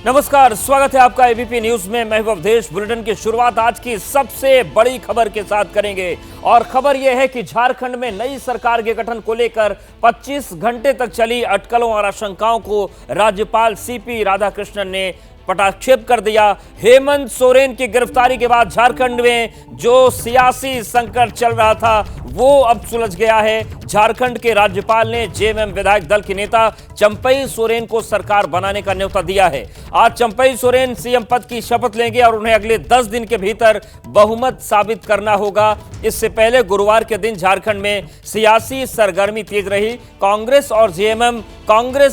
नमस्कार, स्वागत है आपका एबीपी न्यूज में। मैं अवधेश। बुलेटिन की शुरुआत आज की सबसे बड़ी खबर के साथ करेंगे और खबर यह है कि झारखंड में नई सरकार के गठन को लेकर 25 घंटे तक चली अटकलों और आशंकाओं को राज्यपाल सीपी राधाकृष्णन ने पटाक्षेप कर दिया। हेमंत सोरेन की गिरफ्तारी के बाद झारखंड में जो सियासी संकट चल रहा था वो अब सुलझ गया है। झारखंड के राज्यपाल ने जेएमएम विधायक दल के नेता चंपई सोरेन को सरकार बनाने का न्योता दिया है। आज चंपई सोरेन सीएम पद की शपथ लेंगे और उन्हें अगले 10 दिन के भीतर बहुमत साबित करना होगा। इससे पहले गुरुवार के दिन झारखंड में सियासी सरगर्मी तेज रही। कांग्रेस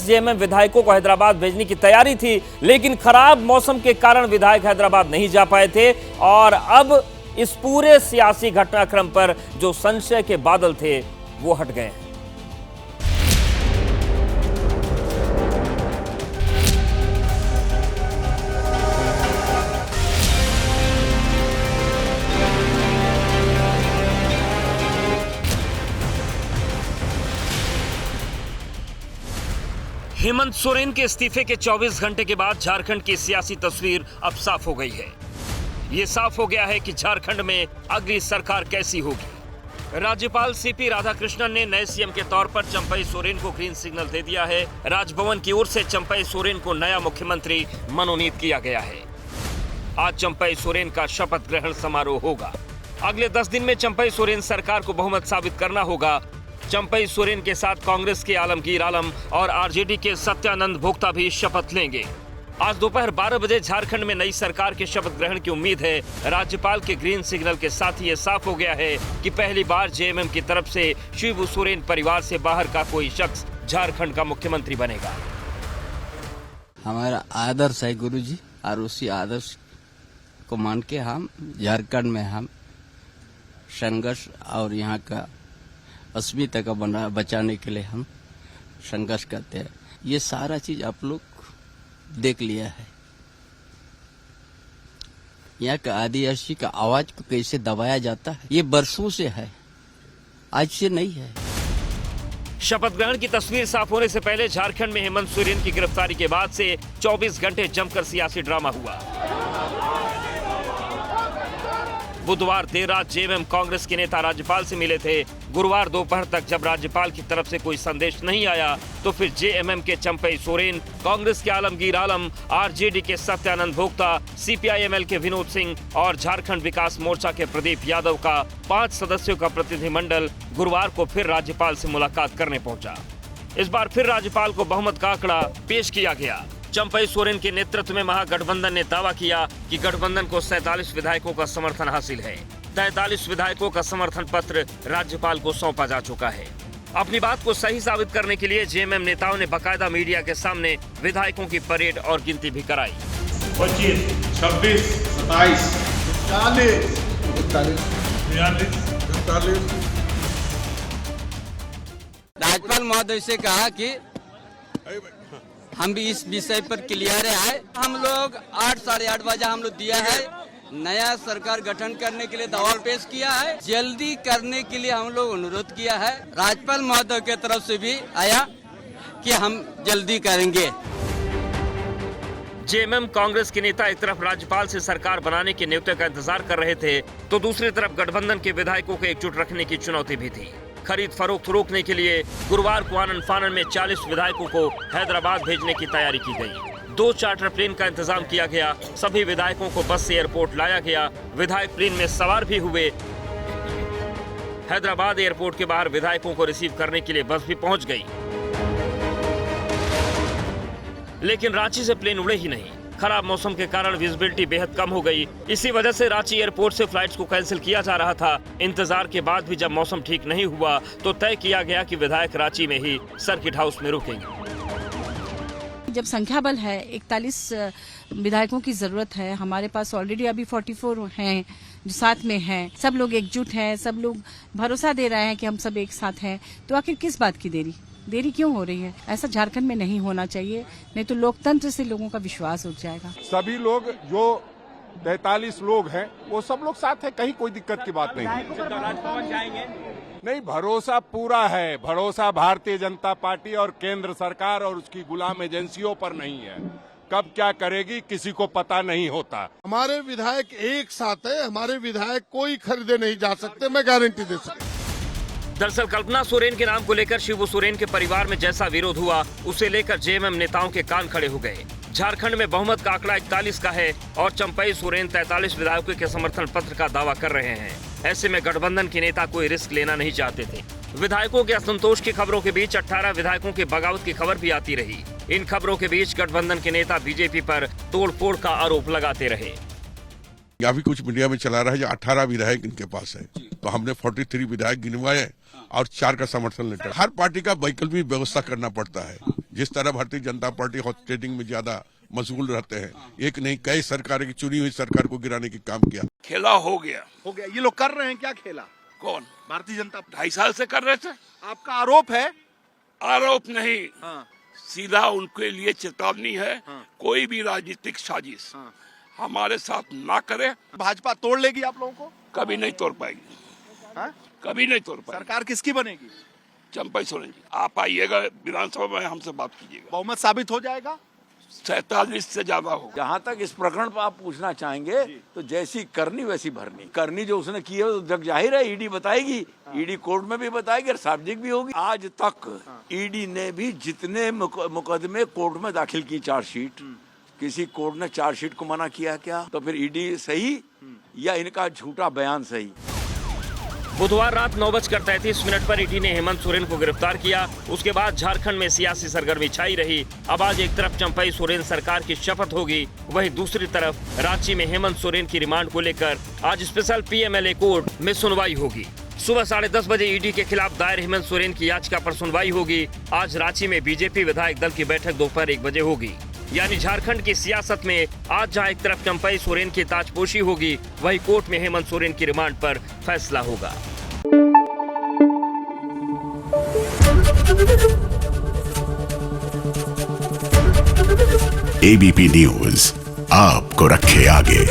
जेएमएम विधायकों को हैदराबाद भेजने की तैयारी थी, लेकिन खराब मौसम के कारण विधायक हैदराबाद नहीं जा पाए थे और अब इस पूरे सियासी घटनाक्रम पर जो संशय के बादल थे वो हट गए हैं। हेमंत सोरेन के इस्तीफे के 24 घंटे के बाद झारखंड की सियासी तस्वीर अब साफ हो गई है। ये साफ हो गया है कि झारखंड में अगली सरकार कैसी होगी। राज्यपाल सीपी राधाकृष्णन ने नए सीएम के तौर पर चंपई सोरेन को ग्रीन सिग्नल दे दिया है। राजभवन की ओर से चंपई सोरेन को नया मुख्यमंत्री मनोनीत किया गया है। आज चंपई सोरेन का शपथ ग्रहण समारोह होगा। अगले 10 दिन में चंपई सोरेन सरकार को बहुमत साबित करना होगा। चंपई सोरेन के साथ कांग्रेस के आलमगीर आलम और आरजेडी के सत्यानंद भोक्ता भी शपथ लेंगे। आज दोपहर 12 बजे झारखंड में नई सरकार के शपथ ग्रहण की उम्मीद है। राज्यपाल के ग्रीन सिग्नल के साथ ही ये साफ हो गया है कि पहली बार जेएमएम की तरफ से शिबू सोरेन परिवार से बाहर का कोई शख्स झारखंड का मुख्यमंत्री बनेगा। हमारा आदर्श है गुरुजी और उसी आदर्श को मान के हम झारखंड में हम संघर्ष और यहाँ का अस्मिता का बचाने के लिए हम संघर्ष करते हैं। ये सारा चीज आप लोग देख लिया है। यहाँ का आदिवासी का आवाज को कैसे दबाया जाता है ये बरसों से है, आज से नहीं है। शपथ ग्रहण की तस्वीर साफ होने से पहले झारखंड में हेमंत सोरेन की गिरफ्तारी के बाद से 24 घंटे जमकर सियासी ड्रामा हुआ। बुधवार देर रात जेएमएम कांग्रेस के नेता राज्यपाल से मिले थे। गुरुवार दोपहर तक जब राज्यपाल की तरफ से कोई संदेश नहीं आया तो फिर जेएमएम के चंपई सोरेन, कांग्रेस के आलमगीर आलम, आरजेडी के सत्यानंद भोक्ता, सीपीआईएमएल के विनोद सिंह और झारखंड विकास मोर्चा के प्रदीप यादव का 5 सदस्यों का प्रतिनिधिमंडल गुरुवार को फिर राज्यपाल से मुलाकात करने पहुंचा। इस बार फिर राज्यपाल को बहुमत का आंकड़ा पेश किया गया। चंपई सोरेन के नेतृत्व में महागठबंधन ने दावा किया कि गठबंधन को 47 विधायकों का समर्थन हासिल है। 43 विधायकों का समर्थन पत्र राज्यपाल को सौंपा जा चुका है। अपनी बात को सही साबित करने के लिए जेएमएम नेताओं ने बकायदा मीडिया के सामने विधायकों की परेड और गिनती भी कराई। 25, 26, 27, 40, 43, राज्यपाल महोदय से कहा कि हम भी इस विषय पर क्लियर है। हम लोग 8 साढ़े 8 बजे हम लोग दिया है। नया सरकार गठन करने के लिए दबाव पेश किया है। जल्दी करने के लिए हम लोग अनुरोध किया है। राज्यपाल महोदय की तरफ से भी आया कि हम जल्दी करेंगे। जेएमएम कांग्रेस के नेता एक तरफ राज्यपाल से सरकार बनाने के न्योते का इंतजार कर रहे थे तो दूसरी तरफ गठबंधन के विधायकों को एकजुट रखने की चुनौती भी थी। खरीद फरोख्त रोकने के लिए गुरुवार को आनन फानन में 40 विधायकों को हैदराबाद भेजने की तैयारी की गई। 2 चार्टर प्लेन का इंतजाम किया गया। सभी विधायकों को बस से एयरपोर्ट लाया गया। विधायक प्लेन में सवार भी हुए। हैदराबाद एयरपोर्ट के बाहर विधायकों को रिसीव करने के लिए बस भी पहुंच गई, लेकिन रांची से प्लेन उड़े ही नहीं। खराब मौसम के कारण विजिबिलिटी बेहद कम हो गई। इसी वजह से रांची एयरपोर्ट से फ्लाइट्स को कैंसिल किया जा रहा था। इंतजार के बाद भी जब मौसम ठीक नहीं हुआ तो तय किया गया कि विधायक रांची में ही सर्किट हाउस में रुकेंगे। जब संख्या बल है, 41 विधायकों की जरूरत है। हमारे पास ऑलरेडी अभी 44 हैं जो साथ में हैं। सब लोग एकजुट हैं, सब लोग भरोसा दे रहे हैं कि हम सब एक साथ हैं। तो आखिर किस बात की देरी क्यों हो रही है? ऐसा झारखंड में नहीं होना चाहिए, नहीं तो लोकतंत्र से लोगों का विश्वास उठ जाएगा। सभी लोग जो 43 लोग हैं वो सब लोग साथ हैं, कहीं कोई दिक्कत की बात नहीं है। नहीं, भरोसा पूरा है। भरोसा भारतीय जनता पार्टी और केंद्र सरकार और उसकी गुलाम एजेंसियों पर नहीं है। कब क्या करेगी किसी को पता नहीं होता। हमारे विधायक एक साथ है, हमारे विधायक कोई खरीदे नहीं जा सकते, मैं गारंटी दे सकता। दरअसल कल्पना सोरेन के नाम को लेकर शिबू सोरेन के परिवार में जैसा विरोध हुआ, उसे लेकर जेएमएम नेताओं के कान खड़े हो गए। झारखंड में बहुमत का आंकड़ा 41 का है और चंपई सोरेन 43 विधायकों के समर्थन पत्र का दावा कर रहे हैं। ऐसे में गठबंधन के नेता कोई रिस्क लेना नहीं चाहते थे। विधायकों के असंतोष की खबरों के बीच 18 विधायकों की बगावत की खबर भी आती रही। इन खबरों के बीच गठबंधन के नेता बीजेपी पर तोड़फोड़ का आरोप लगाते रहे। या भी कुछ मीडिया में चला रहा है जो 18 विधायक इनके पास है, तो हमने 43 विधायक गिनवाए और 4 का समर्थन लेटर। हर पार्टी का वैकल्पिक व्यवस्था करना पड़ता है। जिस तरह भारतीय जनता पार्टी हॉट स्टेटिंग में ज्यादा मशगूल रहते हैं, एक नहीं कई सरकार की चुनी हुई सरकार को गिराने की काम किया। खेला हो गया। ये लोग कर रहे हैं क्या खेला? कौन? भारतीय जनता 2.5 साल से कर रहे थे। आपका आरोप है? आरोप नहीं, हाँ। सीधा उनके लिए चेतावनी है। हाँ। कोई भी राजनीतिक साजिश हमारे साथ ना करे। भाजपा तोड़ लेगी आप लोगों को? कभी नहीं तोड़ पाएगी। हाँ? कभी नहीं तोड़ पाएगी। सरकार किसकी बनेगी? चंपई सोरेन जी, आप आइएगा विधानसभा में, हमसे बात कीजिएगा। बहुमत साबित हो जाएगा? 47 से ज्यादा होगा। जहाँ तक इस प्रकरण पर आप पूछना चाहेंगे तो जैसी करनी वैसी भरनी। करनी जो उसने की है तो जग जाहिर है, ईडी बताएगी। ईडी कोर्ट में भी बताएगी और सार्वजनिक भी होगी। आज तक ईडी ने भी जितने मुकदमे कोर्ट में दाखिल की चार्जशीट, किसी कोर्ट ने चार्जशीट को मना किया क्या? तो फिर ईडी सही या इनका झूठा बयान सही? बुधवार रात 9:33 पर ईडी ने हेमंत सोरेन को गिरफ्तार किया। उसके बाद झारखंड में सियासी सरगर्मी छाई रही। अब आज एक तरफ चंपई सोरेन सरकार की शपथ होगी, वहीं दूसरी तरफ रांची में हेमंत सोरेन की रिमांड को लेकर आज स्पेशल पीएमएलए कोर्ट में सुनवाई होगी। सुबह 10:30 बजे ईडी के खिलाफ दायर हेमंत सोरेन की याचिका पर सुनवाई होगी। आज रांची में बीजेपी विधायक दल की बैठक दोपहर 1 बजे होगी। यानी झारखंड की सियासत में आज जहां एक तरफ चंपई सोरेन की ताजपोशी होगी, वहीं कोर्ट में हेमंत सोरेन की रिमांड पर फैसला होगा। एबीपी न्यूज आपको रखे आगे।